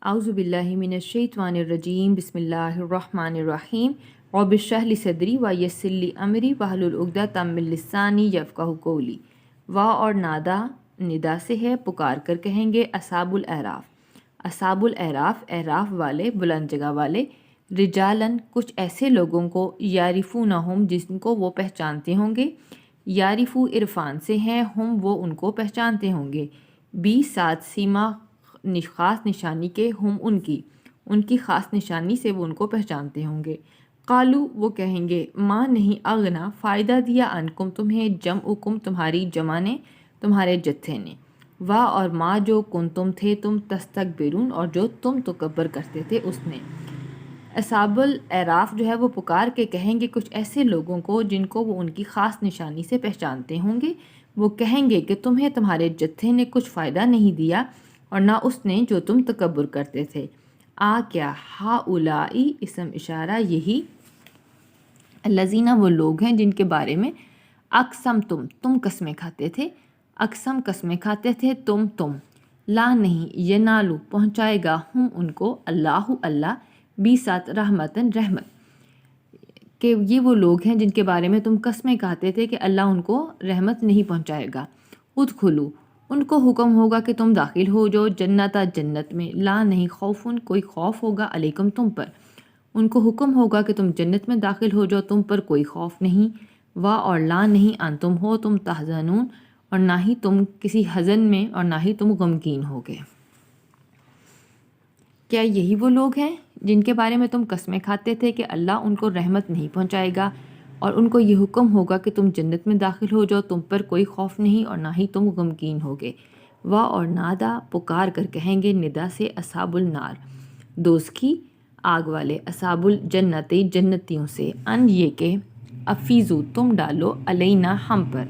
اعوذ باللہ من الشیطان الرجیم بسم اللہ الرحمن الرحیم رب اشرح لی صدری ویسر لی امری واحلل عقدۃ من لسانی یفقہوا قولی۔ وا اور نادا ندا سے ہے، پکار کر کہیں گے اصحاب الاعراف۔ اصحاب الاعراف اعراف والے، بلند جگہ والے، رجالن کچھ ایسے لوگوں کو، یعرفونہم جن کو وہ پہچانتے ہوں گے، یعرفو عرفان سے ہیں، ہم وہ ان کو پہچانتے ہوں گے، بی ساتھ سیما خاص نشانی کے، ہم ان کی خاص نشانی سے وہ ان کو پہچانتے ہوں گے۔ قالو وہ کہیں گے ماں نہیں اغنا فائدہ دیا انکم تمہیں، جمعکم تمہاری جمع نے، تمہارے جتھے نے، وا اور ماں جو کنتم تھے تم، تستکبرون اور جو تم تکبر کرتے تھے اس نے۔ اصحاب الاعراف جو ہے وہ پکار کے کہیں گے کچھ ایسے لوگوں کو جن کو وہ ان کی خاص نشانی سے پہچانتے ہوں گے، وہ کہیں گے کہ تمہیں تمہارے جتھے نے کچھ فائدہ نہیں دیا اور نہ اس نے جو تم تکبر کرتے تھے۔ کیا ہاؤلائی اسم اشارہ یہی، الذین وہ لوگ ہیں جن کے بارے میں اقسم تم قسمیں کھاتے تھے، اقسم قسمیں کھاتے تھے تم لا نہیں ینالو پہنچائے گا ہم ان کو، اللہ بی ساتھ رحمتن رحمت، کہ یہ وہ لوگ ہیں جن کے بارے میں تم قسمیں کھاتے تھے کہ اللہ ان کو رحمت نہیں پہنچائے گا۔ ادخلو ان کو حکم ہوگا کہ تم داخل ہو جو جنت میں، لا نہیں خوفن کوئی خوف ہوگا، علیکم تم پر، ان کو حکم ہوگا کہ تم جنت میں داخل ہو جو تم پر کوئی خوف نہیں، وا اور لا نہیں انتم ہو تم تحزنون اور نہ ہی تم کسی حزن میں اور نہ ہی تم غمگین ہوگے۔ کیا یہی وہ لوگ ہیں جن کے بارے میں تم قسمیں کھاتے تھے کہ اللہ ان کو رحمت نہیں پہنچائے گا اور ان کو یہ حکم ہوگا کہ تم جنت میں داخل ہو جو تم پر کوئی خوف نہیں اور نہ ہی تم غمگین ہوگے۔ وا اور نادا پکار کر کہیں گے ندا سے اصحاب النار دوست کی، آگ والے، اصحاب الجنت جنتیوں سے، ان یہ کہ افیزو تم ڈالو علینا ہم پر،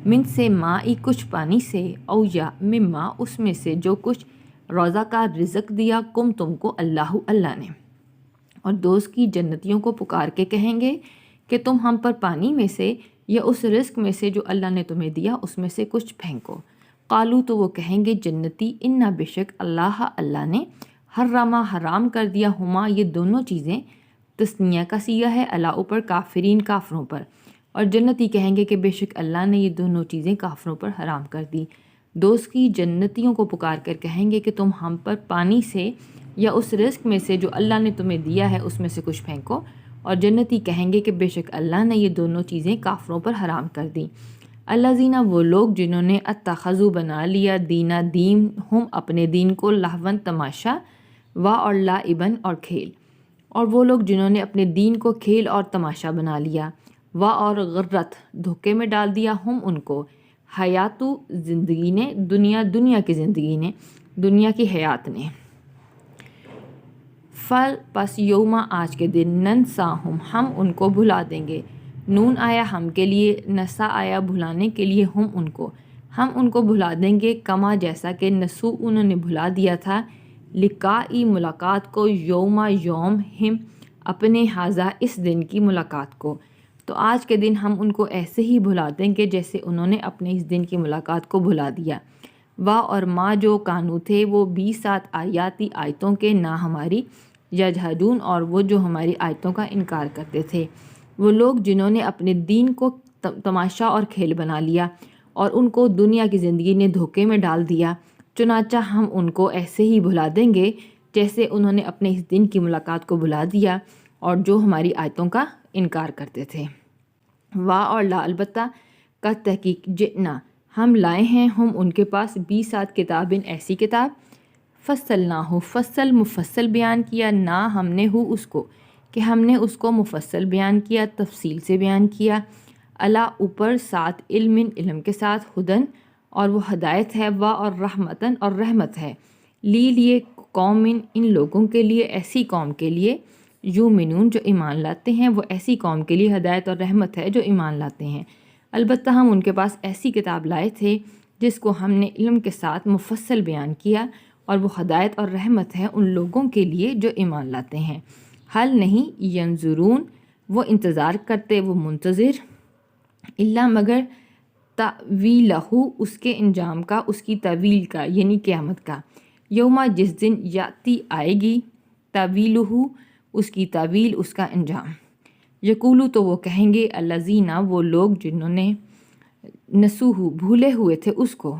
من سے مائی کچھ پانی سے، او یا مما اس میں سے جو کچھ روزہ کا رزق دیا کم تم کو اللہ نے۔ اور دوست کی جنتیوں کو پکار کے کہیں گے کہ تم ہم پر پانی میں سے یا اس رزق میں سے جو اللہ نے تمہیں دیا اس میں سے کچھ پھینکو۔ قالو تو وہ کہیں گے جنتی انا بے شک اللہ نے حرما حرام کر دیا ہما یہ دونوں چیزیں، تسنیہ کا سیغہ ہے اللہ اوپر، کافرین کافروں پر، اور جنتی کہیں گے کہ بے شک اللہ نے یہ دونوں چیزیں کافروں پر حرام کر دی۔ دوست کی جنتیوں کو پکار کر کہیں گے کہ تم ہم پر پانی سے یا اس رزق میں سے جو اللہ نے تمہیں دیا ہے اس میں سے کچھ پھینکو، اور جنتی کہیں گے کہ بے شک اللہ نے یہ دونوں چیزیں کافروں پر حرام کر دیں۔ الذین وہ لوگ جنہوں نے اتخذوا بنا لیا دین ہم اپنے دین کو، لہون تماشا، وا اور لعبن اور کھیل، اور وہ لوگ جنہوں نے اپنے دین کو کھیل اور تماشا بنا لیا، وا اور غرت دھوکے میں ڈال دیا ہم ان کو، حیاتو زندگی نے، دنیا کی زندگی نے، دنیا کی حیات نے، فل پس یوما آج کے دن، ننساہم ہم ان کو بھلا دیں گے، نون آیا ہم کے لیے، نسا آیا بھلانے کے لیے، ہم ان کو بھلا دیں گے، کما جیسا کہ نسو انہوں نے بھلا دیا تھا، لقائی ملاقات کو، یوم ہم اپنے ہاذا اس دن کی ملاقات کو، تو آج کے دن ہم ان کو ایسے ہی بھلا دیں گے جیسے انہوں نے اپنے اس دن کی ملاقات کو بھلا دیا۔ وا اور ماں جو کانو تھے وہ بھی ساتھ آیاتی آیتوں کے، نہ ہماری، یجحدون اور وہ جو ہماری آیتوں کا انکار کرتے تھے، وہ لوگ جنہوں نے اپنے دین کو تماشا اور کھیل بنا لیا اور ان کو دنیا کی زندگی نے دھوکے میں ڈال دیا، چنانچہ ہم ان کو ایسے ہی بھلا دیں گے جیسے انہوں نے اپنے اس دن کی ملاقات کو بھلا دیا اور جو ہماری آیتوں کا انکار کرتے تھے۔ وا اور لا البتہ، کا تحقیق، جئنا ہم لائے ہیں، ہم ان کے پاس، بھی ساتھ کتابن ایسی کتاب، فصلناہ فصل مفصل بیان کیا، نہ ہم نے اس کو کہ ہم نے اس کو مفصل بیان کیا، تفصیل سے بیان کیا، اللہ اوپر، ساتھ علم کے ساتھ، ہدن اور وہ ہدایت ہے، وا اور رحمتن اور رحمت ہے، لیے قومن ان لوگوں کے لیے، ایسی قوم کے لیے، یومنون جو ایمان لاتے ہیں، وہ ایسی قوم کے لیے ہدایت اور رحمت ہے جو ایمان لاتے ہیں۔ البتہ ہم ان کے پاس ایسی کتاب لائے تھے جس کو ہم نے علم کے ساتھ مفصل بیان کیا، اور وہ ہدایت اور رحمت ہے ان لوگوں کے لیے جو ایمان لاتے ہیں۔ حل نہیں ینظرون وہ انتظار کرتے، وہ منتظر، الا مگر تأویلہ اس کے انجام کا، اس کی تعویل کا، یعنی قیامت کا، یوما جس دن یاتی آئے گی، تعویلہ اس کی تعویل، اس کا انجام، یقولو تو وہ کہیں گے، الذین وہ لوگ جنہوں نے نسوہ بھولے ہوئے تھے اس کو،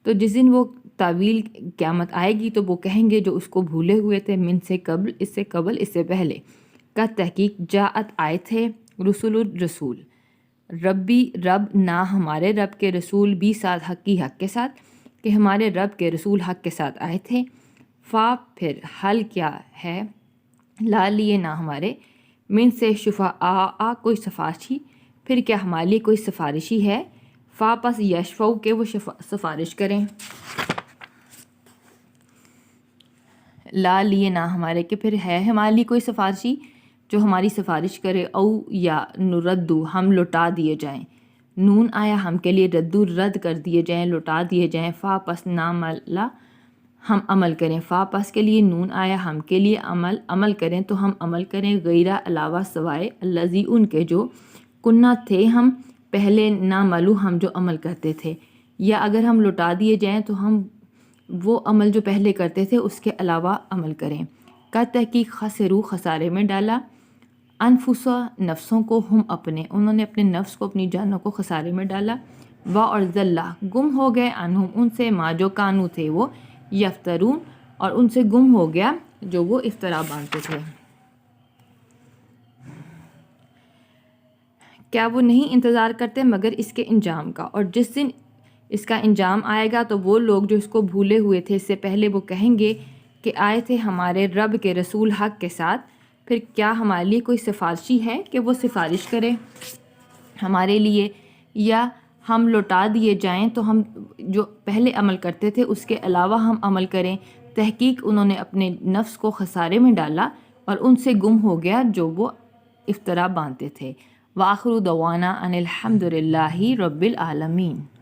تو جس دن وہ تعویل قیامت آئے گی تو وہ کہیں گے جو اس کو بھولے ہوئے تھے، من سے قبل اس سے پہلے، کا تحقیق جاءت آئے تھے، رسول الرسول، ربی رب نہ ہمارے رب کے رسول، بھی ساتھ حق کے ساتھ، کہ ہمارے رب کے رسول حق کے ساتھ آئے تھے، فا پھر حل کیا ہے، لا لیے نہ ہمارے، من سے شفعاء کوئی سفارشی، پھر کیا ہمارے لیے کوئی سفارشی ہے، فا پس یشفعو کہ وہ سفارش کریں، لا لیے نہ ہمارے کہ پھر ہے ہمارے لیے کوئی سفارشی جو ہماری سفارش کرے، او یا نردو ہم لوٹا دیے جائیں، نون آیا ہم کے لیے، ردو رد کر دیے جائیں، لوٹا دیے جائیں، فا پس نعملا ہم عمل کریں، فا پس کے لیے نون آیا ہم کے لیے، عمل کریں تو ہم عمل کریں، غیرہ علاوہ سوائے، الذی ان کے جو، کنہ تھے ہم پہلے، نعملو ہم جو عمل کرتے تھے، یا اگر ہم لوٹا دیے جائیں تو ہم وہ عمل جو پہلے کرتے تھے اس کے علاوہ عمل کریں، کا تحقیق خسرو خسارے میں ڈالا، انفسا نفسوں کو، ہم اپنے انہوں نے اپنے نفس کو، اپنی جانوں کو خسارے میں ڈالا، وا اور ذلہ گم ہو گئے، عنہم ان سے، ما جو کانو تھے وہ، یفترون اور ان سے گم ہو گیا جو وہ افطرا باندھتے تھے۔ کیا وہ نہیں انتظار کرتے مگر اس کے انجام کا، اور جس دن اس کا انجام آئے گا تو وہ لوگ جو اس کو بھولے ہوئے تھے اس سے پہلے وہ کہیں گے کہ آئے تھے ہمارے رب کے رسول حق کے ساتھ، پھر کیا ہمارے لیے کوئی سفارشی ہے کہ وہ سفارش کرے ہمارے لیے، یا ہم لوٹا دیے جائیں تو ہم جو پہلے عمل کرتے تھے اس کے علاوہ ہم عمل کریں، تحقیق انہوں نے اپنے نفس کو خسارے میں ڈالا اور ان سے گم ہو گیا جو وہ افطرا باندھتے تھے۔ وآخر دعوانا ان الحمد للہ رب العالمین۔